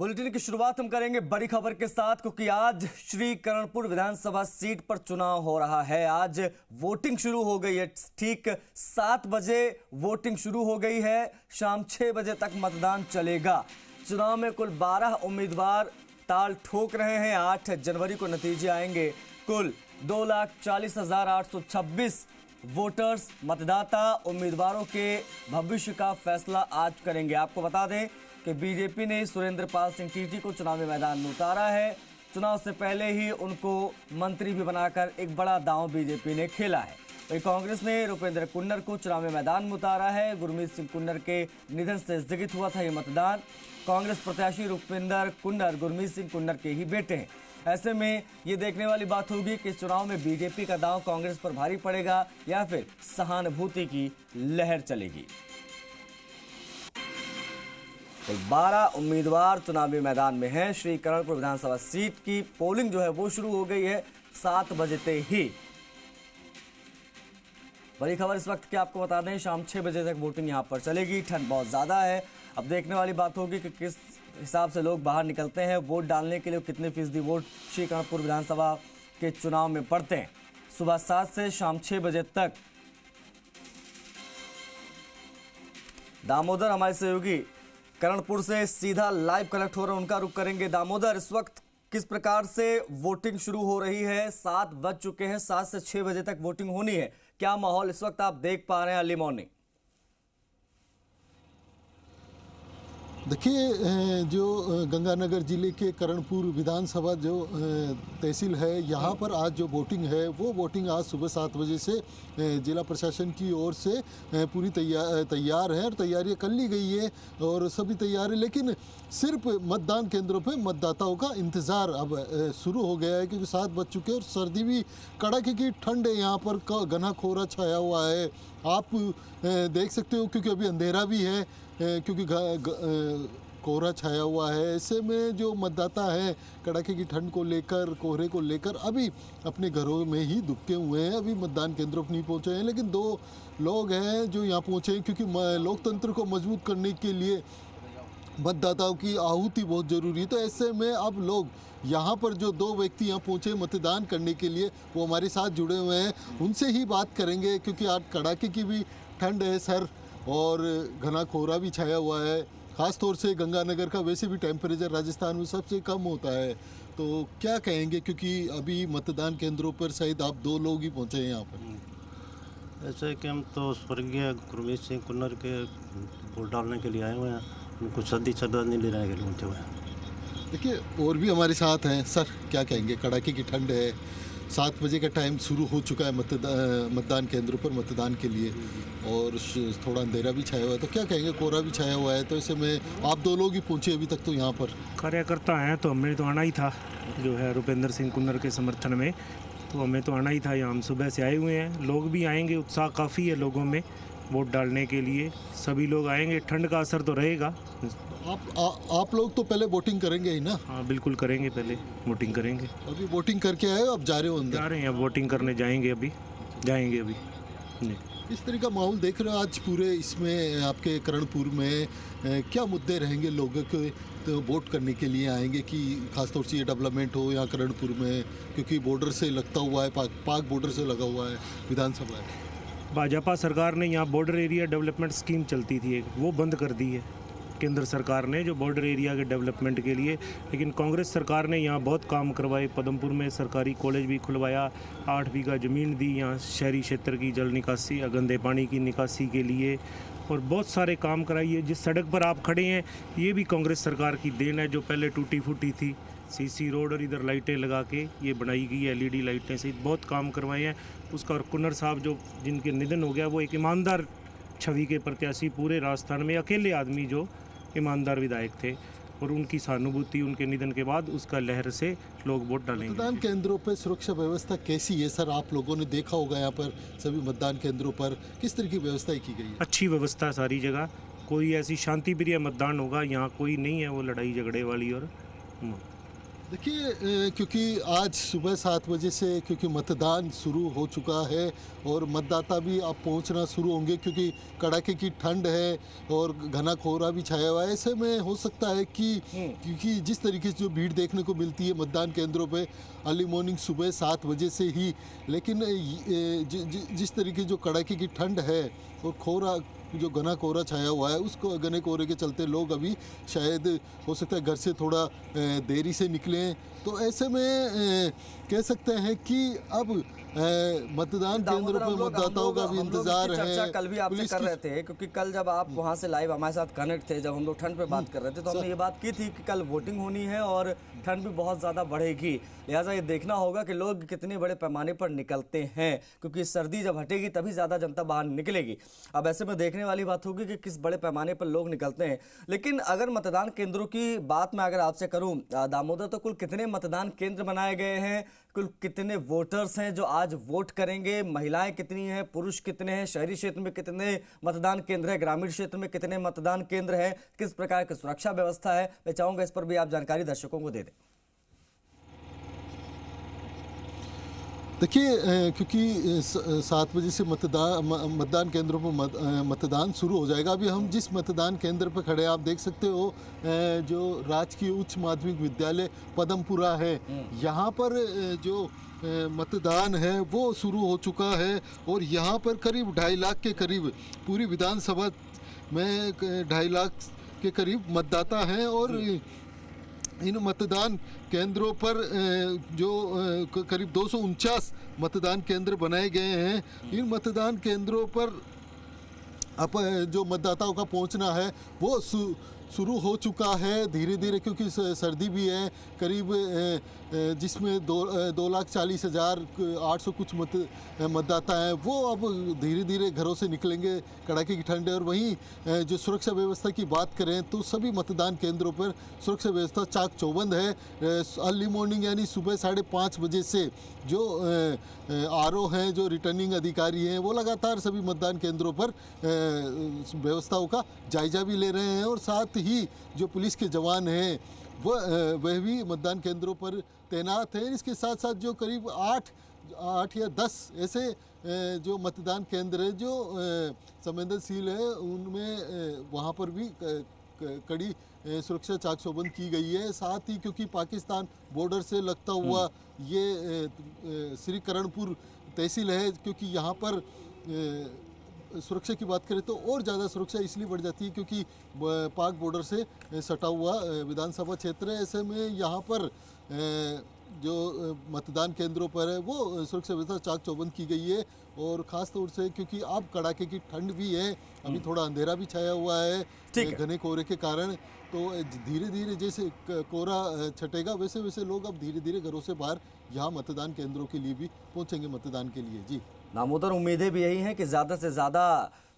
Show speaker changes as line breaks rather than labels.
Bulletin की शुरुआत हम करेंगे बड़ी खबर के साथ, क्योंकि आज श्री करणपुर विधानसभा सीट पर चुनाव हो रहा है। आज वोटिंग शुरू हो गई है। ठीक 7 बजे वोटिंग शुरू हो गई है। शाम 6 बजे तक मतदान चलेगा। चुनाव में कुल 12 उम्मीदवार ताल ठोक रहे हैं। 8 जनवरी को नतीजे आएंगे। कुल 2,40,826 वोटर्स मतदाता उम्मीदवारों के भविष्य का फैसला आज करेंगे। आपको बता दें कि बीजेपी ने सुरेंद्र पाल सिंह टीटी को चुनावी मैदान में उतारा है। चुनाव से पहले ही उनको मंत्री भी बनाकर एक बड़ा दांव बीजेपी ने खेला है। वहीं कांग्रेस ने रुपेंद्र कुन्नर को चुनावी मैदान में उतारा है। गुरमीत सिंह कुन्नर के निधन से स्थगित हुआ था ये मतदान। कांग्रेस प्रत्याशी रुपेंद्र कुन्नर गुरमीत सिंह कुन्नर के ही बेटे हैं। ऐसे में ये देखने वाली बात होगी कि चुनाव में बीजेपी का दांव कांग्रेस पर भारी पड़ेगा या फिर सहानुभूति की लहर चलेगी। 12 उम्मीदवार चुनावी मैदान में हैं। श्री करणपुर विधानसभा सीट की पोलिंग जो है वो शुरू हो गई है 7 बजते ही। बड़ी खबर इस वक्त की आपको बता दें, शाम 6 बजे तक वोटिंग यहां पर चलेगी। ठंड बहुत ज़्यादा है। अब देखने वाली बात होगी कि किस हिसाब से लोग बाहर निकलते हैं वोट डालने के लिए। कितने फीसदी वोट श्री करणपुर विधानसभा के चुनाव में पड़ते हैं। सुबह 7 से शाम 6 बजे तक। दामोदर हमारे सहयोगी करणपुर से सीधा लाइव कनेक्ट हो रहे हैं, उनका रुख करेंगे। दामोदर, इस वक्त किस प्रकार से वोटिंग शुरू हो रही है? 7 बज चुके हैं। 7 से 6 बजे तक वोटिंग होनी है। क्या माहौल इस वक्त आप देख पा रहे हैं अर्ली मॉर्निंग?
देखिए, जो गंगानगर जिले के करणपुर विधानसभा जो तहसील है, यहाँ पर आज जो वोटिंग है वो वोटिंग आज सुबह 7 बजे से जिला प्रशासन की ओर से पूरी तैयार है और तैयारियाँ कर ली गई है और सभी तैयार है। लेकिन सिर्फ मतदान केंद्रों पे मतदाताओं का इंतज़ार अब शुरू हो गया है, क्योंकि 7 बज चुके हैं और सर्दी भी कड़ाके की ठंड है। यहाँ पर घना कोहरा छाया हुआ है, आप देख सकते हो, क्योंकि अभी अंधेरा भी है, क्योंकि कोहरा छाया हुआ है। ऐसे में जो मतदाता हैं कड़ाके की ठंड को लेकर, कोहरे को लेकर अभी अपने घरों में ही दुबके हुए हैं। अभी मतदान केंद्रों पर नहीं पहुंचे हैं। लेकिन 2 लोग हैं जो यहाँ पहुंचे हैं, क्योंकि लोकतंत्र को मजबूत करने के लिए मतदाताओं की आहुति बहुत ज़रूरी है। तो ऐसे में अब लोग यहाँ पर जो 2 व्यक्ति यहाँ पहुँचे मतदान करने के लिए, वो हमारे साथ जुड़े हुए हैं। उनसे ही बात करेंगे, क्योंकि आज कड़ाके की भी ठंड है सर, और घना कोहरा भी छाया हुआ है। ख़ास तौर से गंगानगर का वैसे भी टेम्परेचर राजस्थान में सबसे कम होता है। तो क्या कहेंगे, क्योंकि अभी मतदान केंद्रों पर शायद आप 2 लोग ही पहुँचे हैं यहाँ पर?
ऐसे कि हम तो स्वर्गीय गुरमीत सिंह कुन्नर के वोट डालने के लिए आए हुए हैं। उनको श्रद्धांजलि लेने के लिए पहुँचे हुए हैं।
देखिए, और भी हमारे साथ हैं। सर, क्या कहेंगे? कड़ाके की ठंड है, 7 बजे का टाइम शुरू हो चुका है मतदान केंद्रों पर मतदान के लिए, और थोड़ा अंधेरा भी छाया हुआ है। तो क्या कहेंगे? कोहरा भी छाया हुआ है। तो ऐसे में आप 2 लोग ही पहुँचे अभी तक तो यहाँ पर?
कार्यकर्ता हैं तो हमें तो आना ही था, जो है रुपेंद्र सिंह कुन्नर के समर्थन में, तो हमें तो आना ही था। यहाँ हम सुबह से आए हुए हैं। लोग भी आएंगे, उत्साह काफ़ी है लोगों में वोट डालने के लिए। सभी लोग आएंगे। ठंड का असर तो रहेगा।
आप लोग तो पहले वोटिंग करेंगे ही ना?
हाँ, बिल्कुल करेंगे, पहले वोटिंग करेंगे।
अभी वोटिंग करके आए हो, अब जा रहे हो अंदर?
जा रहे हैं, अब वोटिंग करने जाएंगे, अभी जाएंगे अभी। नहीं,
इस तरह का माहौल देख रहे हो आज पूरे इसमें आपके करणपुर में? क्या मुद्दे रहेंगे लोगों के तो वोट करने के लिए आएंगे, कि खासतौर से ये डेवलपमेंट हो यहाँ करणपुर में, क्योंकि बॉर्डर से लगता हुआ है, पाक बॉर्डर से लगा हुआ है विधानसभा है।
भाजपा सरकार ने यहाँ बॉर्डर एरिया डेवलपमेंट स्कीम चलती थी एक, वो बंद कर दी है केंद्र सरकार ने, जो बॉर्डर एरिया के डेवलपमेंट के लिए। लेकिन कांग्रेस सरकार ने यहाँ बहुत काम करवाए। पदमपुर में सरकारी कॉलेज भी खुलवाया, 8 बीघा ज़मीन दी यहाँ शहरी क्षेत्र की जल निकासी, गंदे पानी की निकासी के लिए, और बहुत सारे काम कराइए। जिस सड़क पर आप खड़े हैं ये भी कांग्रेस सरकार की देन है, जो पहले टूटी फूटी थी। सीसी रोड और इधर लाइटें लगा के ये बनाई गई है, LED लाइटें से बहुत काम करवाए हैं उसका। और कुन्नर साहब जो जिनके निधन हो गया, वो एक ईमानदार छवि के प्रत्याशी, पूरे राजस्थान में अकेले आदमी जो ईमानदार विधायक थे, और उनकी सहानुभूति उनके निधन के बाद उसका लहर से लोग वोट डालेंगे।
मतदान केंद्रों पर सुरक्षा व्यवस्था कैसी है सर? आप लोगों ने देखा होगा यहाँ पर सभी मतदान केंद्रों पर किस तरह की व्यवस्था की गई है?
अच्छी व्यवस्था सारी जगह। कोई ऐसी शांति प्रिय मतदान होगा, यहाँ कोई नहीं है वो लड़ाई झगड़े वाली। और
देखिए, क्योंकि आज सुबह 7 बजे से क्योंकि मतदान शुरू हो चुका है और मतदाता भी अब पहुंचना शुरू होंगे, क्योंकि कड़ाके की ठंड है और घना कोहरा भी छाया हुआ है। ऐसे में हो सकता है कि क्योंकि जिस तरीके से जो भीड़ देखने को मिलती है मतदान केंद्रों पे अर्ली मॉर्निंग सुबह 7 बजे से ही, लेकिन जिस तरीके जो कड़ाके की ठंड है और कोहरा जो घना कोहरा छाया हुआ है, उसको घने कोहरे के चलते लोग अभी शायद हो सकता है घर से थोड़ा देरी से निकलें। तो ऐसे में कह सकते हैं कि अब मतदान केंद्र पर मतदाताओं का भी इंतजार है।
चर्चा कल भी आपसे कर रहे थे, क्योंकि कल जब आप वहां से लाइव हमारे साथ कनेक्ट थे, जब हम लोग ठंड पे बात कर रहे थे, तो हमने ये बात की थी कि कल वोटिंग होनी है और ठंड भी बहुत ज़्यादा बढ़ेगी, लिहाजा ये देखना होगा कि लोग कितने बड़े पैमाने पर निकलते हैं, क्योंकि सर्दी जब हटेगी तभी ज़्यादा जनता बाहर निकलेगी। अब ऐसे में देखने वाली बात होगी कि किस बड़े पैमाने पर लोग निकलते हैं। लेकिन अगर मतदान केंद्रों की बात मैं अगर आपसे करूं दामोदर, तो कुल कितने मतदान केंद्र बनाए गए हैं, कुल कितने वोटर्स हैं जो आज वोट करेंगे, महिलाएं कितनी हैं, पुरुष कितने हैं, शहरी क्षेत्र में कितने मतदान केंद्र है, ग्रामीण क्षेत्र में कितने मतदान केंद्र है, किस प्रकार की सुरक्षा व्यवस्था है, मैं चाहूंगा इस पर भी आप जानकारी दर्शकों को दे दें।
देखिए, क्योंकि 7 बजे से मतदान केंद्रों पर मतदान शुरू हो जाएगा। अभी हम जिस मतदान केंद्र पर खड़े हैं, आप देख सकते हो जो राजकीय उच्च माध्यमिक विद्यालय पदमपुरा है, यहाँ पर जो मतदान है वो शुरू हो चुका है और यहाँ पर करीब 2.5 लाख के करीब पूरी विधानसभा में 2.5 लाख के करीब मतदाता हैं। और इन मतदान केंद्रों पर जो करीब 249 मतदान केंद्र बनाए गए हैं। इन मतदान केंद्रों पर अब जो मतदाताओं का पहुंचना है वो शुरू हो चुका है धीरे धीरे, क्योंकि सर्दी भी है करीब, जिसमें 2,40,800 कुछ मतदाता हैं, वो अब धीरे धीरे घरों से निकलेंगे। कड़ाके की ठंड है। और वहीं जो सुरक्षा व्यवस्था की बात करें तो सभी मतदान केंद्रों पर सुरक्षा व्यवस्था चाक चौबंद है। अर्ली मॉर्निंग यानी सुबह 5:30 बजे से जो आरओ हैं, जो रिटर्निंग अधिकारी हैं, वो लगातार सभी मतदान केंद्रों पर व्यवस्थाओं का जायजा भी ले रहे हैं। और साथ ही जो पुलिस के जवान हैं वह भी मतदान केंद्रों पर तैनात हैं। इसके साथ साथ जो करीब 8 या 10 ऐसे जो मतदान केंद्र है जो संवेदनशील है, उनमें वहाँ पर भी कड़ी सुरक्षा चाक चौबंद की गई है। साथ ही क्योंकि पाकिस्तान बॉर्डर से लगता हुआ ये श्री करणपुर तहसील है, क्योंकि यहाँ पर सुरक्षा की बात करें तो और ज़्यादा सुरक्षा इसलिए बढ़ जाती है क्योंकि पाक बॉर्डर से सटा हुआ विधानसभा क्षेत्र है। ऐसे में यहाँ पर जो मतदान केंद्रों पर है वो सुरक्षा व्यवस्था चाक चौबंद की गई है। और ख़ास तौर से क्योंकि अब कड़ाके की ठंड भी है, अभी थोड़ा अंधेरा भी छाया हुआ है घने कोहरे के कारण, तो धीरे धीरे जैसे कोहरा छटेगा वैसे वैसे लोग अब धीरे धीरे घरों से बाहर यहाँ मतदान केंद्रों के लिए भी पहुँचेंगे मतदान के लिए। जी
दामोदर, उम्मीदें भी यही हैं कि ज़्यादा से ज़्यादा